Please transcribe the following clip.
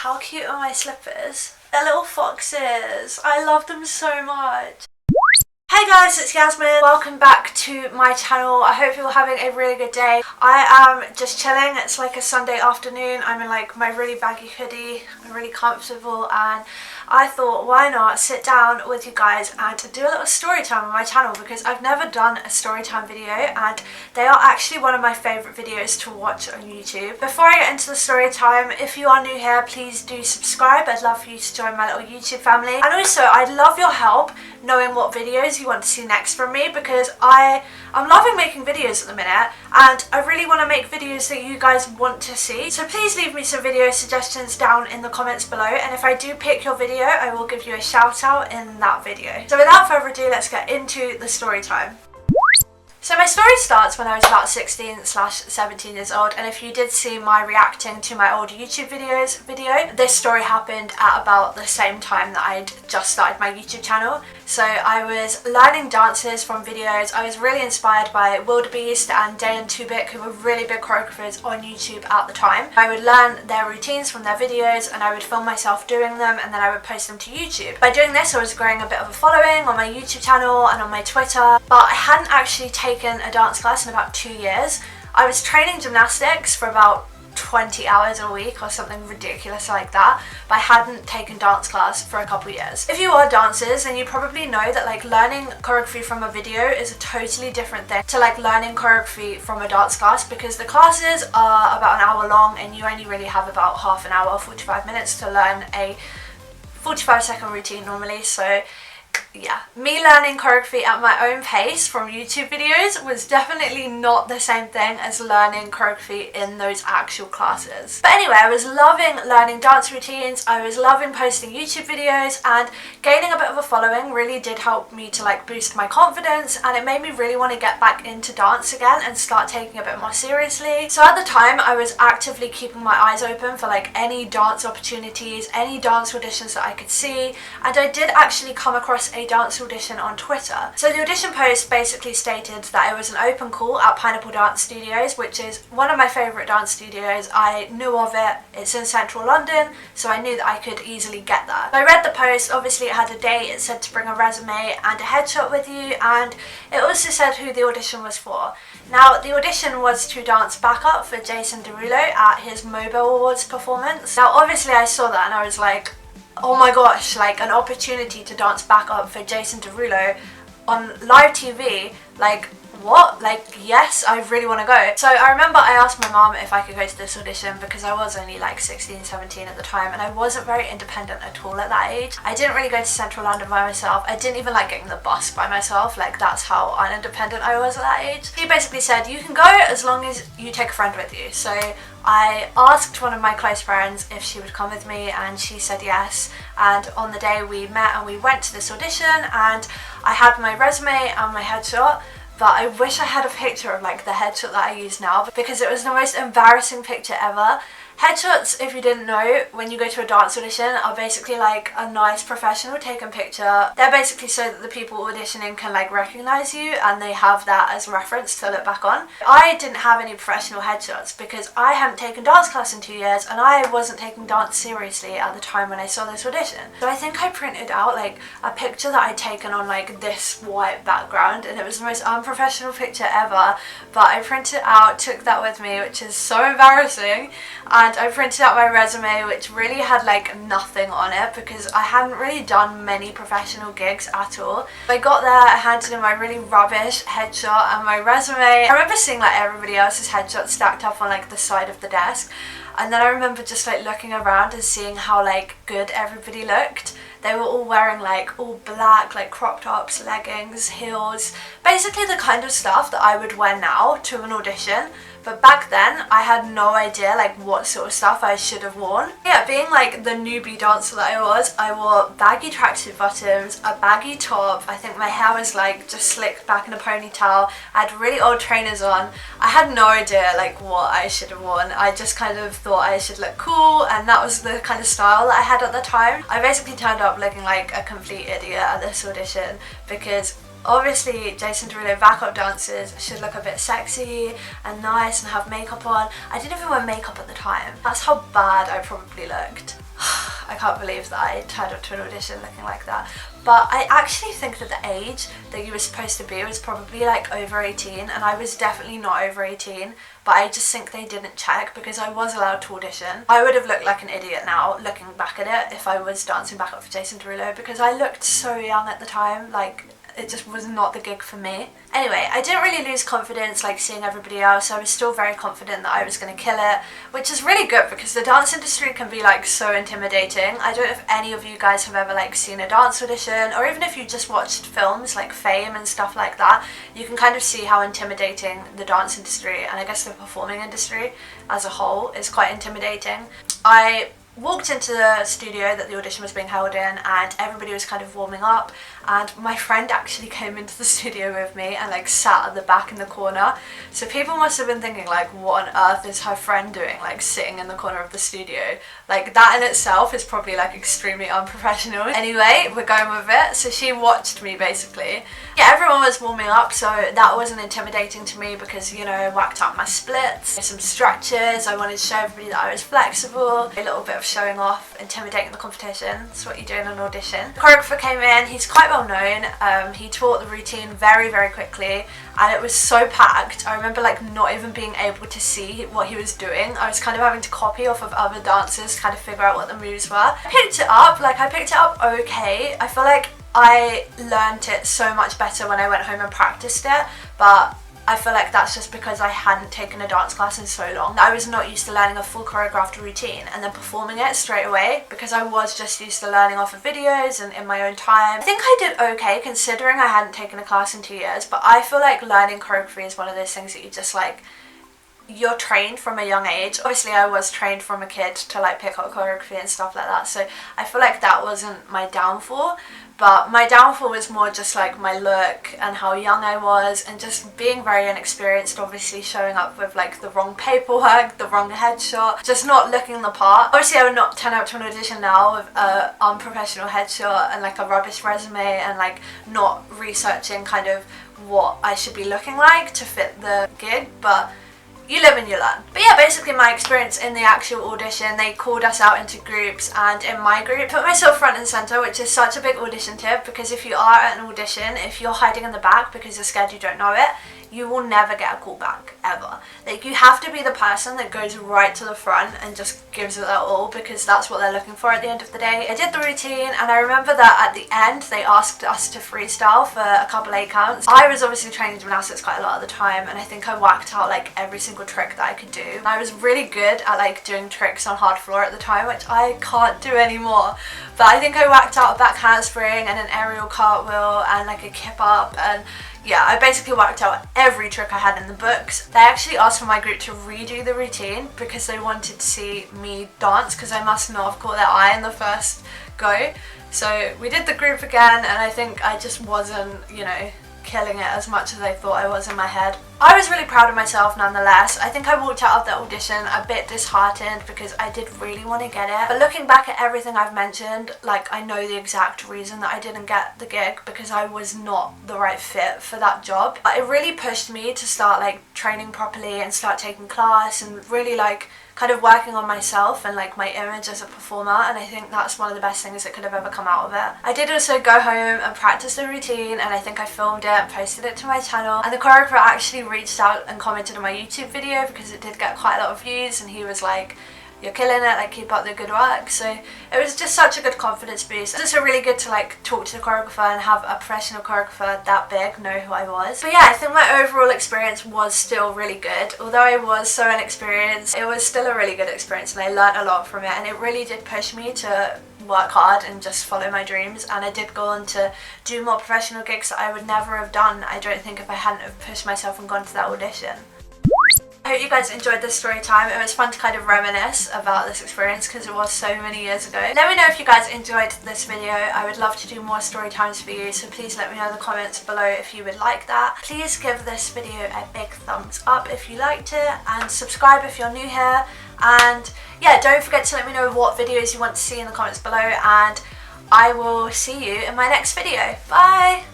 How cute are my slippers? They're little foxes. I love them so much. Hey guys, it's Yasmin. Welcome back to my channel. I hope you're having a really good day. I am just chilling. It's like a Sunday afternoon. I'm in like my really baggy hoodie. I'm really comfortable and I thought why not sit down with you guys and do a little story time on my channel because I've never done a story time video and they are actually one of my favourite videos to watch on YouTube. Before I get into the story time, if you are new here, please do subscribe. I'd love for you to join my little YouTube family. And also, I'd love your help knowing what videos you want to see next from me because I'm loving making videos at the minute and I really want to make videos that you guys want to see. So please leave me some video suggestions down in the comments below, and if I do pick your video, I will give you a shout out in that video. So without further ado, let's get into the story time. So my story starts when I was about 16/17 years old, and if you did see my reacting to my old YouTube videos video, this story happened at about the same time that I'd just started my YouTube channel. So I was learning dances from videos. I was really inspired by Wildebeest and Day and Tubik, who were really big choreographers on YouTube at the time. I would learn their routines from their videos and I would film myself doing them and then I would post them to YouTube. By doing this, I was growing a bit of a following on my YouTube channel and on my Twitter, but I hadn't actually taken a dance class in about 2 years. I was training gymnastics for about 20 hours a week or something ridiculous like that, but I hadn't taken dance class for a couple years. If you are dancers, then you probably know that like learning choreography from a video is a totally different thing to like learning choreography from a dance class, because the classes are about an hour long and you only really have about half an hour, 45 minutes to learn a 45-second routine normally. So yeah, me learning choreography at my own pace from YouTube videos was definitely not the same thing as learning choreography in those actual classes. But anyway, I was loving learning dance routines, I was loving posting YouTube videos, and gaining a bit of a following really did help me to like boost my confidence, and it made me really want to get back into dance again and start taking it a bit more seriously. So at the time I was actively keeping my eyes open for like any dance opportunities, any dance auditions that I could see, and I did actually come across a dance audition on Twitter. So the audition post basically stated that it was an open call at Pineapple Dance Studios, which is one of my favourite dance studios. I knew of it, it's in central London, so I knew that I could easily get there. I read the post, obviously it had a date, it said to bring a resume and a headshot with you, and it also said who the audition was for. Now the audition was to dance backup for Jason Derulo at his Mobile Awards performance. Now obviously I saw that and I was like, oh my gosh, like an opportunity to dance backup for Jason Derulo on live TV, like what? Like yes, I really want to go. So I remember I asked my mom if I could go to this audition because I was only like 16-17 at the time and I wasn't very independent at all at that age. I didn't really go to central London by myself. I didn't even like getting the bus by myself, like that's how unindependent I was at that age. He basically said you can go as long as you take a friend with you. So I asked one of my close friends if she would come with me and she said yes, and on the day we met and we went to this audition and I had my resume and my headshot, but I wish I had a picture of like the headshot that I use now because it was the most embarrassing picture ever. Headshots, if you didn't know, when you go to a dance audition are basically like a nice professional taken picture. They're basically so that the people auditioning can like recognise you and they have that as reference to look back on. I didn't have any professional headshots because I hadn't taken dance class in 2 years and I wasn't taking dance seriously at the time when I saw this audition. So I think I printed out like a picture that I'd taken on like this white background and it was the most unprofessional picture ever, but I printed it out, took that with me, which is so embarrassing. And I printed out my resume, which really had like nothing on it because I hadn't really done many professional gigs at all. I got there, I handed in my really rubbish headshot and my resume. I remember seeing like everybody else's headshots stacked up on like the side of the desk, and then I remember just like looking around and seeing how like good everybody looked. They were all wearing like all black, like crop tops, leggings, heels, basically the kind of stuff that I would wear now to an audition. But back then, I had no idea like what sort of stuff I should have worn. Yeah, being like the newbie dancer that I wore baggy tracksuit bottoms, a baggy top. I think my hair was like just slicked back in a ponytail. I had really old trainers on. I had no idea like what I should have worn. I just kind of thought I should look cool, and that was the kind of style that I had at the time. I basically turned up looking like a complete idiot at this audition because obviously Jason Derulo backup dancers should look a bit sexy and nice and have makeup on. I didn't even wear makeup at the time. That's how bad I probably looked. can't believe that I turned up to an audition looking like that. But I actually think that the age that you were supposed to be was probably like over 18, and I was definitely not over 18, but I just think they didn't check because I was allowed to audition. I would have looked like an idiot now looking back at it if I was dancing back up for Jason Derulo, because I looked so young at the time, like it just was not the gig for me. Anyway, I didn't really lose confidence like seeing everybody else. I was still very confident that I was going to kill it, which is really good because the dance industry can be like so intimidating. I don't know if any of you guys have ever like seen a dance audition, or even if you just watched films like Fame and stuff like that, you can kind of see how intimidating the dance industry, and I guess the performing industry as a whole, is quite intimidating. I walked into the studio that the audition was being held in, and everybody was kind of warming up, and my friend actually came into the studio with me and like sat at the back in the corner. So people must have been thinking like, what on earth is her friend doing, like sitting in the corner of the studio? Like that in itself is probably like extremely unprofessional. Anyway, we're going with it. So she watched me basically. Yeah, everyone was warming up, so that wasn't intimidating to me because, you know, I whacked out my splits, some stretches. I wanted to show everybody that I was flexible. A little bit of showing off, intimidating the competition. That's what you do in an audition. The choreographer came in. He's quite well known. He taught the routine very, very quickly, and it was so packed. I remember like not even being able to see what he was doing. I was kind of having to copy off of other dancers to kind of figure out what the moves were. I picked it up okay. I feel like I learned it so much better when I went home and practiced it, but I feel like that's just because I hadn't taken a dance class in so long. I was not used to learning a full choreographed routine and then performing it straight away, because I was just used to learning off of videos and in my own time. I think I did okay considering I hadn't taken a class in 2 years, but I feel like learning choreography is one of those things that you just like, you're trained from a young age. Obviously I was trained from a kid to like pick up choreography and stuff like that, so I feel like that wasn't my downfall. But my downfall was more just like my look and how young I was, and just being very inexperienced, obviously showing up with like the wrong paperwork, the wrong headshot, just not looking the part. Obviously I would not turn up to an audition now with a unprofessional headshot and like a rubbish resume and like not researching kind of what I should be looking like to fit the gig, but you live and you learn. But yeah, basically my experience in the actual audition, they called us out into groups, and in my group, put myself front and center, which is such a big audition tip, because if you are at an audition, if you're hiding in the back because you're scared you don't know it, you will never get a call back, ever. Like, you have to be the person that goes right to the front and just gives it their all, because that's what they're looking for at the end of the day. I did the routine, and I remember that at the end they asked us to freestyle for a couple 8 counts. I was obviously training gymnastics quite a lot of the time, and I think I whacked out like every single trick that I could do. And I was really good at like doing tricks on hard floor at the time, which I can't do anymore. But I think I whacked out a back handspring and an aerial cartwheel and like a kip up, and yeah, I basically worked out every trick I had in the books. They actually asked for my group to redo the routine because they wanted to see me dance, because I must not have caught their eye in the first go. So we did the group again, and I think I just wasn't, you know, killing it as much as I thought I was in my head. I was really proud of myself nonetheless. I think I walked out of that audition a bit disheartened because I did really want to get it. But looking back at everything I've mentioned, like, I know the exact reason that I didn't get the gig, because I was not the right fit for that job. But it really pushed me to start like training properly and start taking class and really like kind of working on myself and like my image as a performer, and I think that's one of the best things that could have ever come out of it. I did also go home and practice the routine, and I think I filmed it and posted it to my channel, and the choreographer actually reached out and commented on my YouTube video because it did get quite a lot of views, and he was like, "You're killing it, like keep up the good work." So it was just such a good confidence boost. It's also really good to like talk to the choreographer and have a professional choreographer that big know who I was. But yeah, I think my overall experience was still really good. Although I was so inexperienced, it was still a really good experience, and I learned a lot from it, and it really did push me to work hard and just follow my dreams. And I did go on to do more professional gigs that I would never have done, I don't think, if I hadn't have pushed myself and gone to that audition. I hope you guys enjoyed this story time. It was fun to kind of reminisce about this experience because it was so many years ago. Let me know if you guys enjoyed this video. I would love to do more story times for you, so please let me know in the comments below if you would like that. Please give this video a big thumbs up if you liked it, and subscribe if you're new here. And yeah, don't forget to let me know what videos you want to see in the comments below, and I will see you in my next video. Bye!